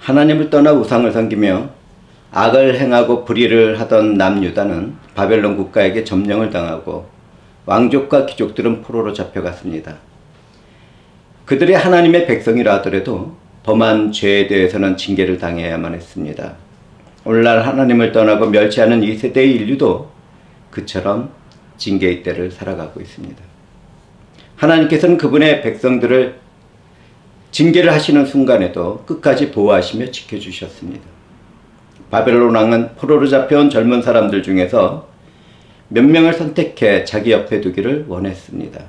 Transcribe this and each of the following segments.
하나님을 떠나 우상을 섬기며 악을 행하고 불의를 하던 남유다는 바벨론 국가에게 점령을 당하고 왕족과 귀족들은 포로로 잡혀갔습니다. 그들이 하나님의 백성이라 하더라도 범한 죄에 대해서는 징계를 당해야만 했습니다. 오늘날 하나님을 떠나고 멸시하는 이 세대의 인류도 그처럼 징계의 때를 살아가고 있습니다. 하나님께서는 그분의 백성들을 징계를 하시는 순간에도 끝까지 보호하시며 지켜주셨습니다. 바벨론 왕은 포로로 잡혀온 젊은 사람들 중에서 몇 명을 선택해 자기 옆에 두기를 원했습니다.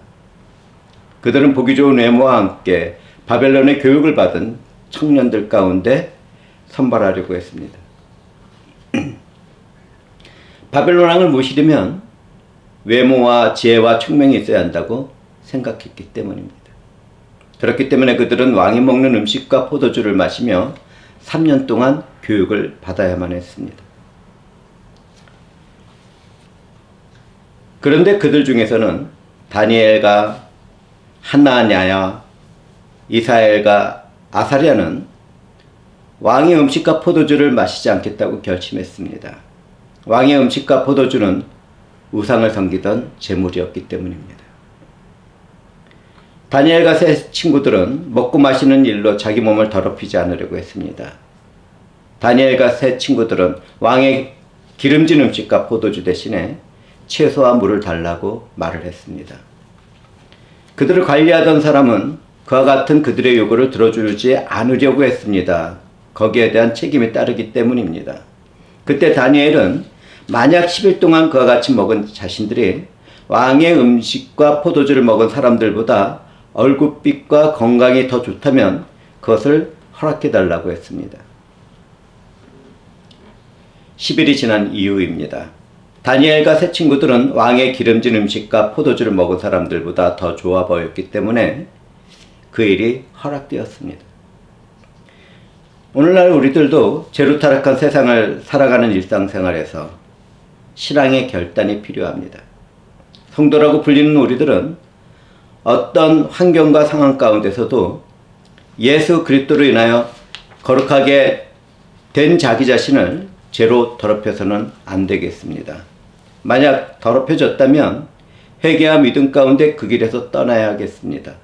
그들은 보기 좋은 외모와 함께 바벨론의 교육을 받은 청년들 가운데 선발하려고 했습니다. 바벨론 왕을 모시려면 외모와 지혜와 총명이 있어야 한다고 생각했기 때문입니다. 그렇기 때문에 그들은 왕이 먹는 음식과 포도주를 마시며 3년 동안 교육을 받아야만 했습니다. 그런데 그들 중에서는 다니엘과 하나냐야, 이사엘과 아사랴는 왕의 음식과 포도주를 마시지 않겠다고 결심했습니다. 왕의 음식과 포도주는 우상을 섬기던 제물이었기 때문입니다. 다니엘과 세 친구들은 먹고 마시는 일로 자기 몸을 더럽히지 않으려고 했습니다. 다니엘과 세 친구들은 왕의 기름진 음식과 포도주 대신에 채소와 물을 달라고 말을 했습니다. 그들을 관리하던 사람은 그와 같은 그들의 요구를 들어주지 않으려고 했습니다. 거기에 대한 책임이 따르기 때문입니다. 그때 다니엘은 만약 10일 동안 그와 같이 먹은 자신들이 왕의 음식과 포도주를 먹은 사람들보다 얼굴빛과 건강이 더 좋다면 그것을 허락해달라고 했습니다. 10일이 지난 이후입니다. 다니엘과 세 친구들은 왕의 기름진 음식과 포도주를 먹은 사람들보다 더 좋아 보였기 때문에 그 일이 허락되었습니다. 오늘날 우리들도 죄로 타락한 세상을 살아가는 일상생활에서 신앙의 결단이 필요합니다. 성도라고 불리는 우리들은 어떤 환경과 상황 가운데서도 예수 그리스도로 인하여 거룩하게 된 자기 자신을 죄로 더럽혀서는 안 되겠습니다. 만약 더럽혀졌다면 회개와 믿음 가운데 그 길에서 떠나야 하겠습니다.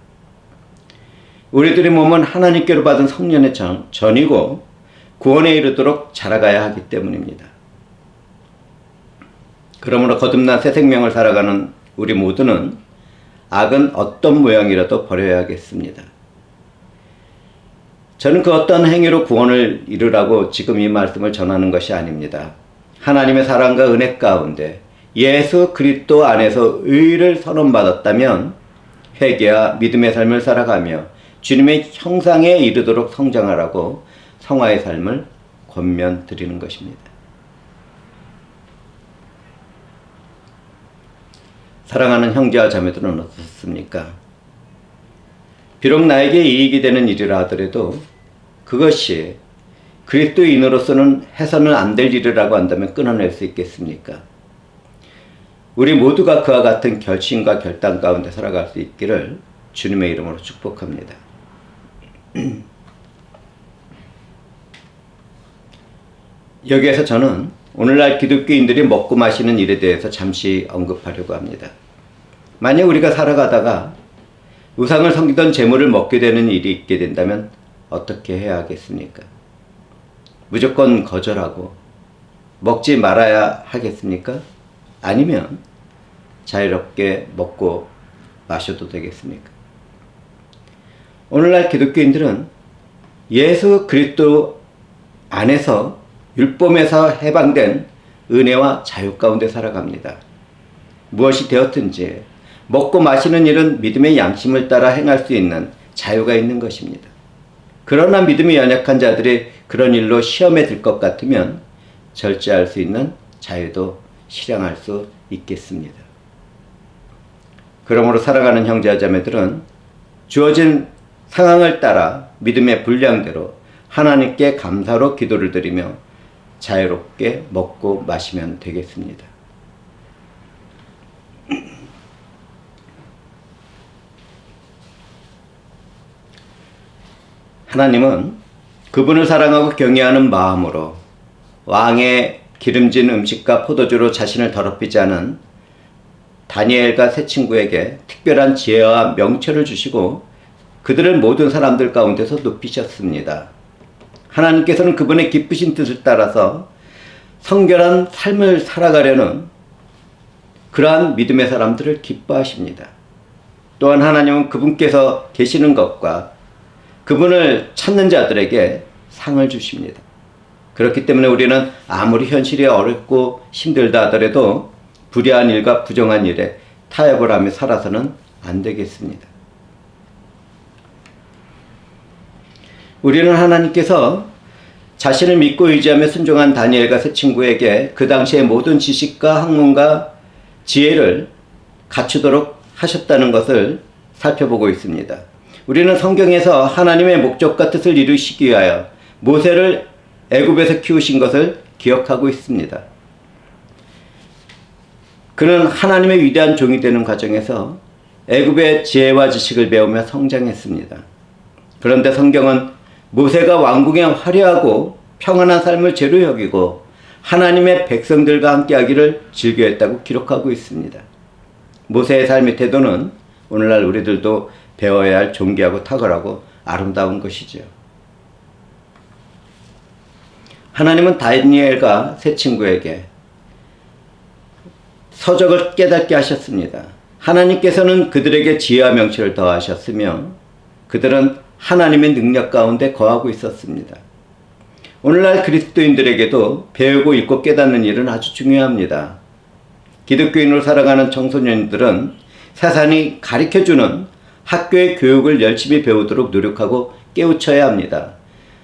우리들의 몸은 하나님께로 받은 성령의 전이고 구원에 이르도록 자라가야 하기 때문입니다. 그러므로 거듭난 새 생명을 살아가는 우리 모두는 악은 어떤 모양이라도 버려야 하겠습니다. 저는 그 어떤 행위로 구원을 이루라고 지금 이 말씀을 전하는 것이 아닙니다. 하나님의 사랑과 은혜 가운데 예수 그리스도 안에서 의를 선언받았다면 회개와 믿음의 삶을 살아가며 주님의 형상에 이르도록 성장하라고 성화의 삶을 권면드리는 것입니다. 사랑하는 형제와 자매들은 어떻습니까? 비록 나에게 이익이 되는 일이라 하더라도 그것이 그리스도인으로서는 해서는 안 될 일이라고 한다면 끊어낼 수 있겠습니까? 우리 모두가 그와 같은 결심과 결단 가운데 살아갈 수 있기를 주님의 이름으로 축복합니다. 여기에서 저는 오늘날 기독교인들이 먹고 마시는 일에 대해서 잠시 언급하려고 합니다. 만약 우리가 살아가다가 우상을 섬기던 재물을 먹게 되는 일이 있게 된다면 어떻게 해야 하겠습니까? 무조건 거절하고 먹지 말아야 하겠습니까? 아니면 자유롭게 먹고 마셔도 되겠습니까? 오늘날 기독교인들은 예수 그리스도 안에서 율법에서 해방된 은혜와 자유 가운데 살아갑니다. 무엇이 되었든지 먹고 마시는 일은 믿음의 양심을 따라 행할 수 있는 자유가 있는 것입니다. 그러나 믿음이 연약한 자들이 그런 일로 시험에 들 것 같으면 절제할 수 있는 자유도 실행할 수 있겠습니다. 그러므로 살아가는 형제와 자매들은 주어진 상황을 따라 믿음의 분량대로 하나님께 감사로 기도를 드리며 자유롭게 먹고 마시면 되겠습니다. 하나님은 그분을 사랑하고 경외하는 마음으로 왕의 기름진 음식과 포도주로 자신을 더럽히지 않은 다니엘과 세 친구에게 특별한 지혜와 명철을 주시고 그들을 모든 사람들 가운데서 높이셨습니다. 하나님께서는 그분의 기쁘신 뜻을 따라서 성결한 삶을 살아가려는 그러한 믿음의 사람들을 기뻐하십니다. 또한 하나님은 그분께서 계시는 것과 그분을 찾는 자들에게 상을 주십니다. 그렇기 때문에 우리는 아무리 현실이 어렵고 힘들다 하더라도 불의한 일과 부정한 일에 타협을 하며 살아서는 안 되겠습니다. 우리는 하나님께서 자신을 믿고 의지하며 순종한 다니엘과 세 친구에게 그 당시의 모든 지식과 학문과 지혜를 갖추도록 하셨다는 것을 살펴보고 있습니다. 우리는 성경에서 하나님의 목적과 뜻을 이루시기 위하여 모세를 애굽에서 키우신 것을 기억하고 있습니다. 그는 하나님의 위대한 종이 되는 과정에서 애굽의 지혜와 지식을 배우며 성장했습니다. 그런데 성경은 모세가 왕궁에 화려하고 평안한 삶을 죄로 여기고 하나님의 백성들과 함께하기를 즐겨했다고 기록하고 있습니다. 모세의 삶의 태도는 오늘날 우리들도 배워야 할 존귀하고 탁월하고 아름다운 것이죠. 하나님은 다니엘과 세 친구에게 서적을 깨닫게 하셨습니다. 하나님께서는 그들에게 지혜와 명철을 더하셨으며 그들은 하나님의 능력 가운데 거하고 있었습니다. 오늘날 그리스도인들에게도 배우고 읽고 깨닫는 일은 아주 중요합니다. 기독교인으로 살아가는 청소년들은 세상이 가르쳐주는 학교의 교육을 열심히 배우도록 노력하고 깨우쳐야 합니다.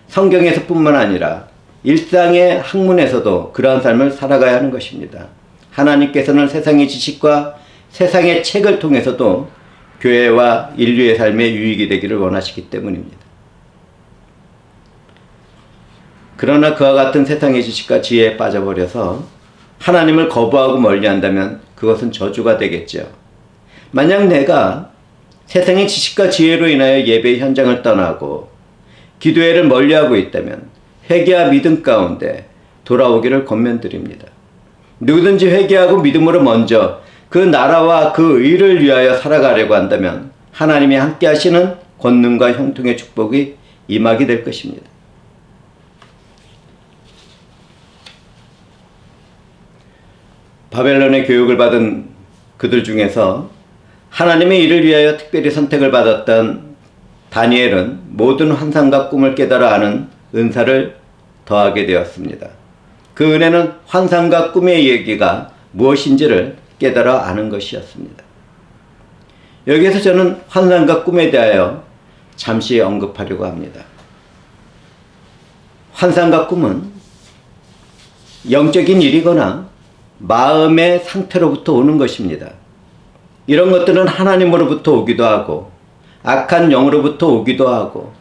성경에서뿐만 아니라 일상의 학문에서도 그러한 삶을 살아가야 하는 것입니다. 하나님께서는 세상의 지식과 세상의 책을 통해서도 교회와 인류의 삶에 유익이 되기를 원하시기 때문입니다. 그러나 그와 같은 세상의 지식과 지혜에 빠져버려서 하나님을 거부하고 멀리한다면 그것은 저주가 되겠죠. 만약 내가 세상의 지식과 지혜로 인하여 예배의 현장을 떠나고 기도회를 멀리하고 있다면 회개와 믿음 가운데 돌아오기를 권면드립니다. 누구든지 회개하고 믿음으로 먼저 그 나라와 그 의를 위하여 살아가려고 한다면 하나님이 함께 하시는 권능과 형통의 축복이 임하게 될 것입니다. 바벨론의 교육을 받은 그들 중에서 하나님의 일을 위하여 특별히 선택을 받았던 다니엘은 모든 환상과 꿈을 깨달아 아는 은사를 더하게 되었습니다. 그 은혜는 환상과 꿈의 얘기가 무엇인지를 깨달아 아는 것이었습니다. 여기에서 저는 환상과 꿈에 대하여 잠시 언급하려고 합니다. 환상과 꿈은 영적인 일이거나 마음의 상태로부터 오는 것입니다. 이런 것들은 하나님으로부터 오기도 하고 악한 영으로부터 오기도 하고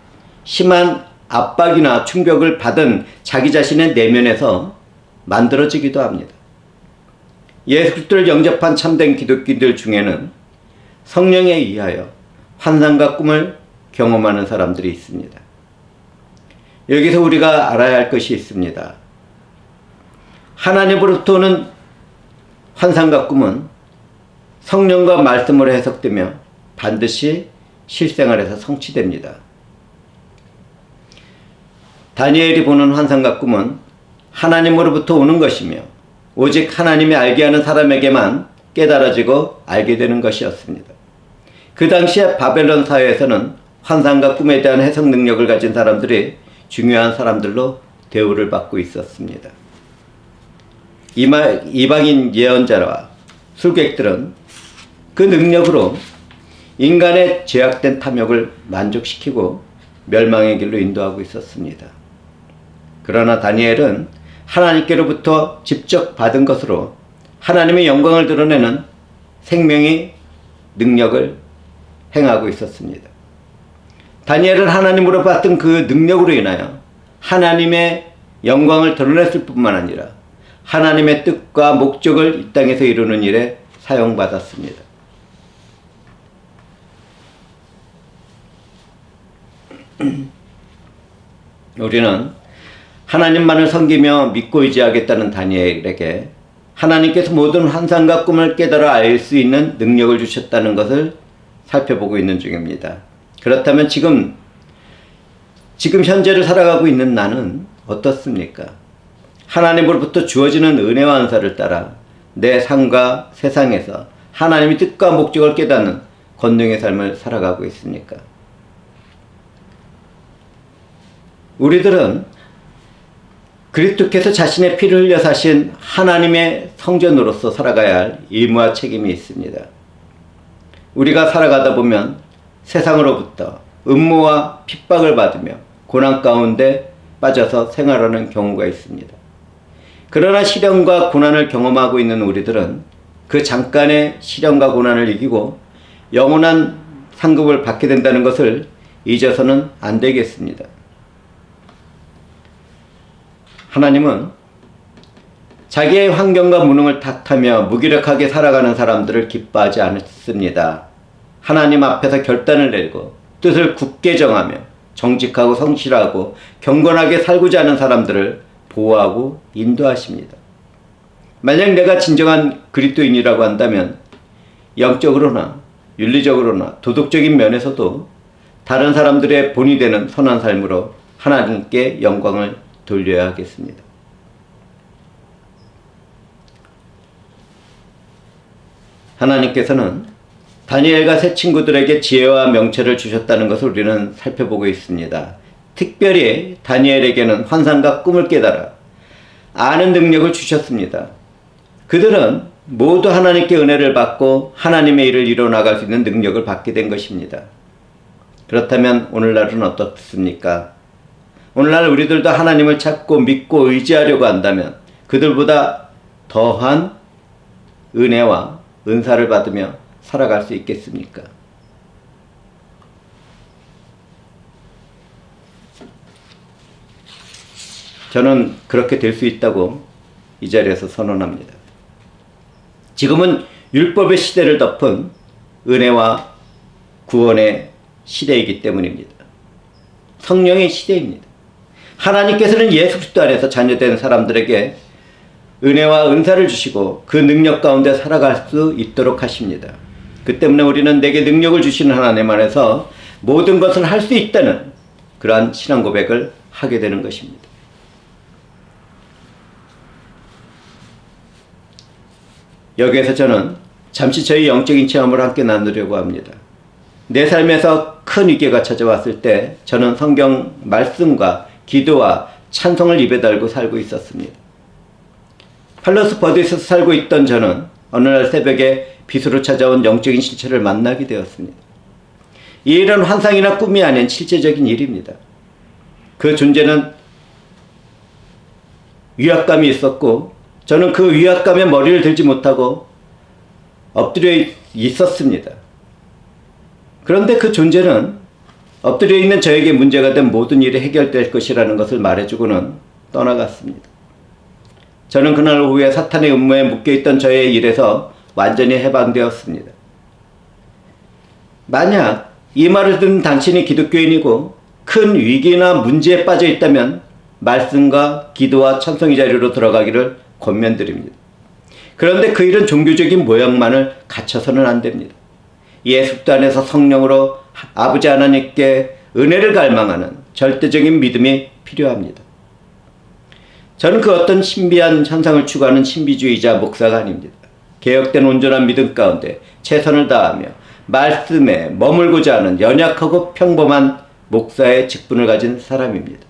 심한 압박이나 충격을 받은 자기 자신의 내면에서 만들어지기도 합니다. 예수 그리스도를 영접한 참된 기독교인들 중에는 성령에 의하여 환상과 꿈을 경험하는 사람들이 있습니다. 여기서 우리가 알아야 할 것이 있습니다. 하나님으로부터 오는 환상과 꿈은 성령과 말씀으로 해석되며 반드시 실생활에서 성취됩니다. 다니엘이 보는 환상과 꿈은 하나님으로부터 오는 것이며 오직 하나님이 알게 하는 사람에게만 깨달아지고 알게 되는 것이었습니다. 그 당시에 바벨론 사회에서는 환상과 꿈에 대한 해석 능력을 가진 사람들이 중요한 사람들로 대우를 받고 있었습니다. 이방인 예언자와 술객들은 그 능력으로 인간의 죄악된 탐욕을 만족시키고 멸망의 길로 인도하고 있었습니다. 그러나 다니엘은 하나님께로부터 직접 받은 것으로 하나님의 영광을 드러내는 생명의 능력을 행하고 있었습니다. 다니엘은 하나님으로 받은 그 능력으로 인하여 하나님의 영광을 드러냈을 뿐만 아니라 하나님의 뜻과 목적을 이 땅에서 이루는 일에 사용받았습니다. 우리는 하나님만을 섬기며 믿고 의지하겠다는 다니엘에게 하나님께서 모든 환상과 꿈을 깨달아 알 수 있는 능력을 주셨다는 것을 살펴보고 있는 중입니다. 그렇다면 지금 현재를 살아가고 있는 나는 어떻습니까? 하나님으로부터 주어지는 은혜와 은사를 따라 내 삶과 세상에서 하나님의 뜻과 목적을 깨닫는 권능의 삶을 살아가고 있습니까? 우리들은 그리스도께서 자신의 피를 흘려 사신 하나님의 성전으로서 살아가야 할 의무와 책임이 있습니다. 우리가 살아가다 보면 세상으로부터 음모와 핍박을 받으며 고난 가운데 빠져서 생활하는 경우가 있습니다. 그러나 시련과 고난을 경험하고 있는 우리들은 그 잠깐의 시련과 고난을 이기고 영원한 상급을 받게 된다는 것을 잊어서는 안 되겠습니다. 하나님은 자기의 환경과 무능을 탓하며 무기력하게 살아가는 사람들을 기뻐하지 않습니다. 하나님 앞에서 결단을 내리고 뜻을 굳게 정하며 정직하고 성실하고 경건하게 살고자 하는 사람들을 보호하고 인도하십니다. 만약 내가 진정한 그리스도인이라고 한다면 영적으로나 윤리적으로나 도덕적인 면에서도 다른 사람들의 본이 되는 선한 삶으로 하나님께 영광을 돌려야 하겠습니다. 하나님께서는 다니엘과 세 친구들에게 지혜와 명철을 주셨다는 것을 우리는 살펴보고 있습니다. 특별히 다니엘에게는 환상과 꿈을 깨달아 아는 능력을 주셨습니다. 그들은 모두 하나님께 은혜를 받고 하나님의 일을 이뤄나갈 수 있는 능력을 받게 된 것입니다. 그렇다면 오늘날은 어떻습니까? 오늘날 우리들도 하나님을 찾고 믿고 의지하려고 한다면 그들보다 더한 은혜와 은사를 받으며 살아갈 수 있겠습니까? 저는 그렇게 될 수 있다고 이 자리에서 선언합니다. 지금은 율법의 시대를 덮은 은혜와 구원의 시대이기 때문입니다. 성령의 시대입니다. 하나님께서는 예수 그리스도 안에서 자녀된 사람들에게 은혜와 은사를 주시고 그 능력 가운데 살아갈 수 있도록 하십니다. 그 때문에 우리는 내게 능력을 주시는 하나님 안에서 모든 것을 할 수 있다는 그러한 신앙 고백을 하게 되는 것입니다. 여기에서 저는 잠시 저희 영적인 체험을 함께 나누려고 합니다. 내 삶에서 큰 위기가 찾아왔을 때 저는 성경 말씀과 기도와 찬송을 입에 달고 살고 있었습니다. 팔로스 버드에서 살고 있던 저는 어느 날 새벽에 빛으로 찾아온 영적인 실체를 만나게 되었습니다. 이 일은 환상이나 꿈이 아닌 실제적인 일입니다. 그 존재는 위압감이 있었고 저는 그 위압감에 머리를 들지 못하고 엎드려 있었습니다. 그런데 그 존재는 엎드려 있는 저에게 문제가 된 모든 일이 해결될 것이라는 것을 말해주고는 떠나갔습니다. 저는 그날 오후에 사탄의 음모에 묶여있던 저의 일에서 완전히 해방되었습니다. 만약 이 말을 듣는 당신이 기독교인이고 큰 위기나 문제에 빠져 있다면 말씀과 기도와 찬송의 자리로 들어가기를 권면드립니다. 그런데 그 일은 종교적인 모양만을 갖춰서는 안 됩니다. 예수 안에서 성령으로 아버지 하나님께 은혜를 갈망하는 절대적인 믿음이 필요합니다. 저는 그 어떤 신비한 현상을 추구하는 신비주의자 목사가 아닙니다. 개혁된 온전한 믿음 가운데 최선을 다하며 말씀에 머물고자 하는 연약하고 평범한 목사의 직분을 가진 사람입니다.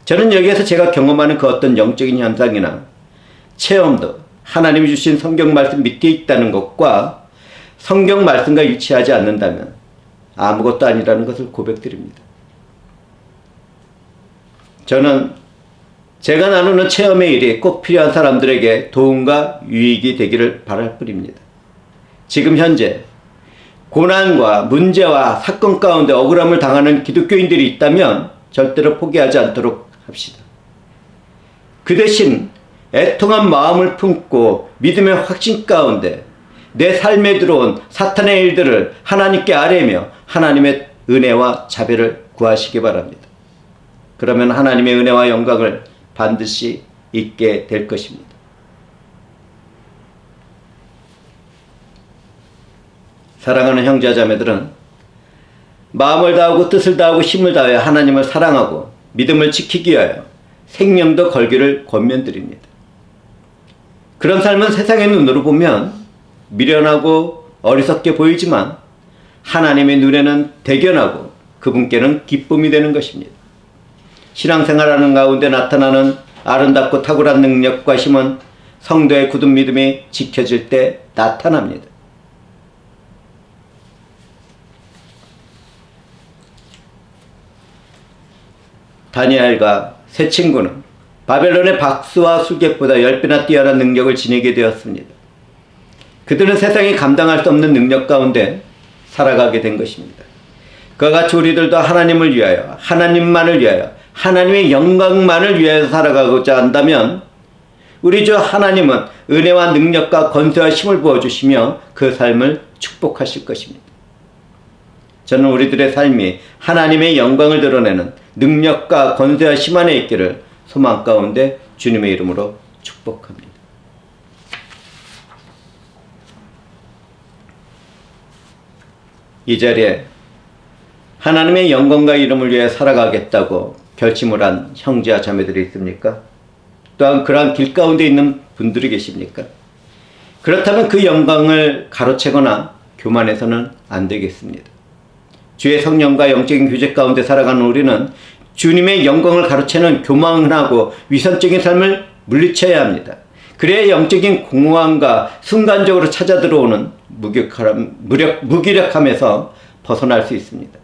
저는 여기에서 제가 경험하는 그 어떤 영적인 현상이나 체험도 하나님이 주신 성경 말씀 밑에 있다는 것과 성경 말씀과 일치하지 않는다면 아무것도 아니라는 것을 고백드립니다. 저는 제가 나누는 체험의 일이 꼭 필요한 사람들에게 도움과 유익이 되기를 바랄 뿐입니다. 지금 현재 고난과 문제와 사건 가운데 억울함을 당하는 기독교인들이 있다면 절대로 포기하지 않도록 합시다. 그 대신 애통한 마음을 품고 믿음의 확신 가운데 내 삶에 들어온 사탄의 일들을 하나님께 아뢰며 하나님의 은혜와 자비를 구하시기 바랍니다. 그러면 하나님의 은혜와 영광을 반드시 잊게 될 것입니다. 사랑하는 형제 자매들은 마음을 다하고 뜻을 다하고 힘을 다하여 하나님을 사랑하고 믿음을 지키기 위하여 생명도 걸기를 권면드립니다. 그런 삶은 세상의 눈으로 보면 미련하고 어리석게 보이지만 하나님의 눈에는 대견하고 그분께는 기쁨이 되는 것입니다. 신앙생활하는 가운데 나타나는 아름답고 탁월한 능력과 힘은 성도의 굳은 믿음이 지켜질 때 나타납니다. 다니엘과 세 친구는 바벨론의 박수와 술객보다 10배나 뛰어난 능력을 지니게 되었습니다. 그들은 세상이 감당할 수 없는 능력 가운데 살아가게 된 것입니다. 그와 같이 우리들도 하나님을 위하여, 하나님만을 위하여, 하나님의 영광만을 위하여 살아가고자 한다면 우리 주 하나님은 은혜와 능력과 권세와 힘을 부어주시며 그 삶을 축복하실 것입니다. 저는 우리들의 삶이 하나님의 영광을 드러내는 능력과 권세와 힘 안에 있기를 소망 가운데 주님의 이름으로 축복합니다. 이 자리에 하나님의 영광과 이름을 위해 살아가겠다고 결심을 한 형제와 자매들이 있습니까? 또한 그러한 길 가운데 있는 분들이 계십니까? 그렇다면 그 영광을 가로채거나 교만해서는 안 되겠습니다. 주의 성령과 영적인 교제 가운데 살아가는 우리는 주님의 영광을 가로채는 교만하고 위선적인 삶을 물리쳐야 합니다. 그래야 영적인 공허함과 순간적으로 찾아 들어오는 무기력함에서 벗어날 수 있습니다.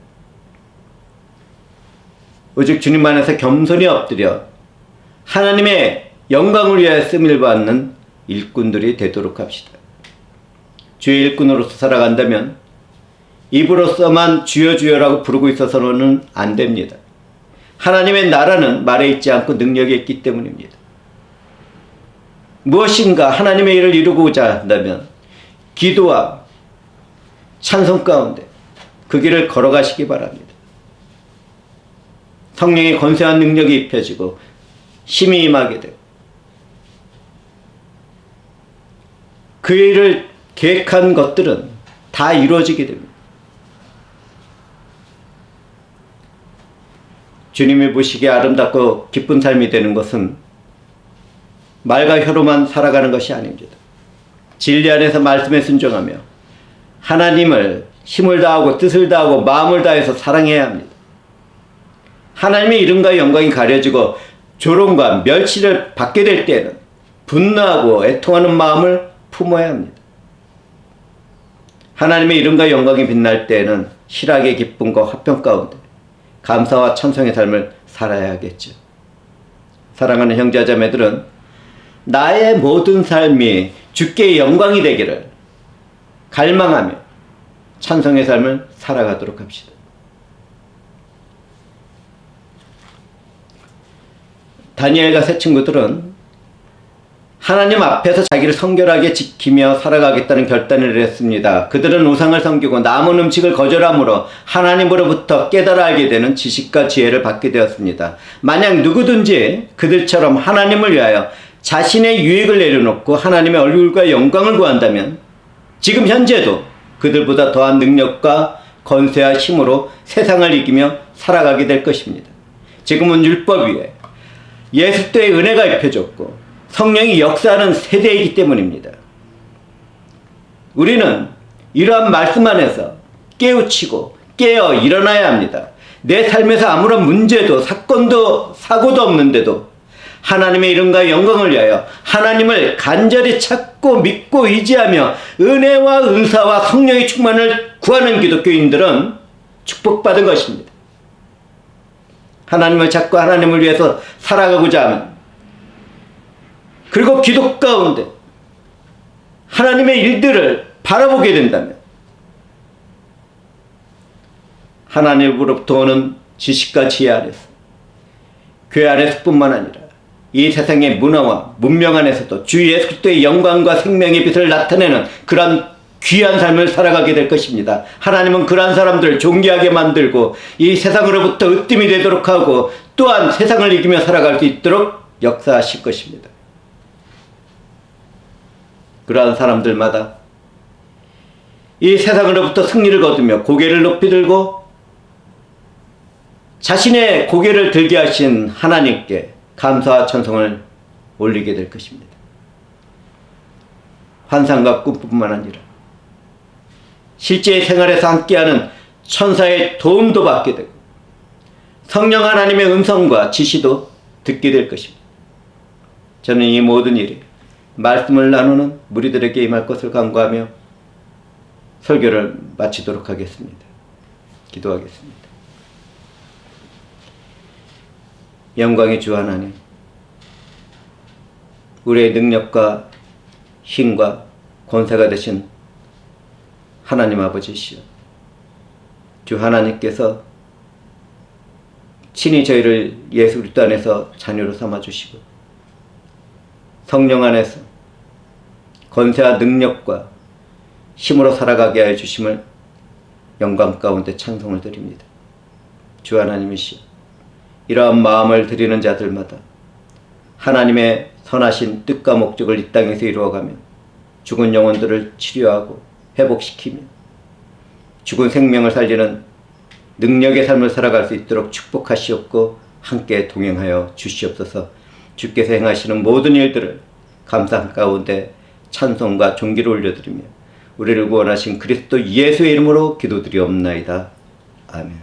오직 주님 안에서 겸손히 엎드려 하나님의 영광을 위하여 쓰임을 받는 일꾼들이 되도록 합시다. 주의 일꾼으로서 살아간다면 입으로서만 주여 주여라고 부르고 있어서는 안 됩니다. 하나님의 나라는 말에 있지 않고 능력에 있기 때문입니다. 무엇인가 하나님의 일을 이루고자 한다면 기도와 찬송 가운데 그 길을 걸어가시기 바랍니다. 성령의 권세한 능력이 입혀지고 힘이 임하게 되고 그 일을 계획한 것들은 다 이루어지게 됩니다. 주님이 보시기에 아름답고 기쁜 삶이 되는 것은 말과 혀로만 살아가는 것이 아닙니다. 진리 안에서 말씀에 순종하며 하나님을 힘을 다하고 뜻을 다하고 마음을 다해서 사랑해야 합니다. 하나님의 이름과 영광이 가려지고 조롱과 멸시를 받게 될 때는 분노하고 애통하는 마음을 품어야 합니다. 하나님의 이름과 영광이 빛날 때에는 희락의 기쁨과 화평 가운데 감사와 찬송의 삶을 살아야겠죠. 사랑하는 형제자매들은 나의 모든 삶이 주께 영광이 되기를 갈망하며 찬송의 삶을 살아가도록 합시다. 다니엘과 세 친구들은 하나님 앞에서 자기를 성결하게 지키며 살아가겠다는 결단을 했습니다. 그들은 우상을 섬기고 남은 음식을 거절함으로 하나님으로부터 깨달아 알게 되는 지식과 지혜를 받게 되었습니다. 만약 누구든지 그들처럼 하나님을 위하여 자신의 유익을 내려놓고 하나님의 얼굴과 영광을 구한다면 지금 현재도 그들보다 더한 능력과 권세와 힘으로 세상을 이기며 살아가게 될 것입니다. 지금은 율법 위에 예수의 은혜가 입혀졌고 성령이 역사하는 세대이기 때문입니다. 우리는 이러한 말씀 안에서 깨우치고 깨어 일어나야 합니다. 내 삶에서 아무런 문제도 사건도 사고도 없는데도 하나님의 이름과 영광을 위하여 하나님을 간절히 찾고 믿고 의지하며 은혜와 은사와 성령의 충만을 구하는 기독교인들은 축복받은 것입니다. 하나님을 찾고 하나님을 위해서 살아가고자 하면 그리고 기도 가운데 하나님의 일들을 바라보게 된다면 하나님으로부터 오는 지식과 지혜 안에서 교회 안에서뿐만 아니라 이 세상의 문화와 문명 안에서도 주 예수 그리스도의 영광과 생명의 빛을 나타내는 그런 귀한 삶을 살아가게 될 것입니다. 하나님은 그러한 사람들을 존귀하게 만들고 이 세상으로부터 으뜸이 되도록 하고 또한 세상을 이기며 살아갈 수 있도록 역사하실 것입니다. 그러한 사람들마다 이 세상으로부터 승리를 거두며 고개를 높이 들고 자신의 고개를 들게 하신 하나님께 감사와 천성을 올리게 될 것입니다. 환상과 꿈뿐만 아니라 실제 생활에서 함께하는 천사의 도움도 받게 되고 성령 하나님의 음성과 지시도 듣게 될 것입니다. 저는 이 모든 일이 말씀을 나누는 무리들에게 임할 것을 간구하며 설교를 마치도록 하겠습니다. 기도하겠습니다. 영광의 주 하나님, 우리의 능력과 힘과 권세가 되신 하나님 아버지시여, 주 하나님께서 친히 저희를 예수 그리스도 안에서 자녀로 삼아주시고 성령 안에서 권세와 능력과 힘으로 살아가게 하여 주심을 영광 가운데 찬송을 드립니다. 주 하나님이시여, 이러한 마음을 드리는 자들마다 하나님의 선하신 뜻과 목적을 이 땅에서 이루어가며 죽은 영혼들을 치료하고 회복시키며 죽은 생명을 살리는 능력의 삶을 살아갈 수 있도록 축복하시옵고 함께 동행하여 주시옵소서. 주께서 행하시는 모든 일들을 감사한 가운데 찬송과 존귀를 올려드리며 우리를 구원하신 그리스도 예수의 이름으로 기도드리옵나이다. 아멘.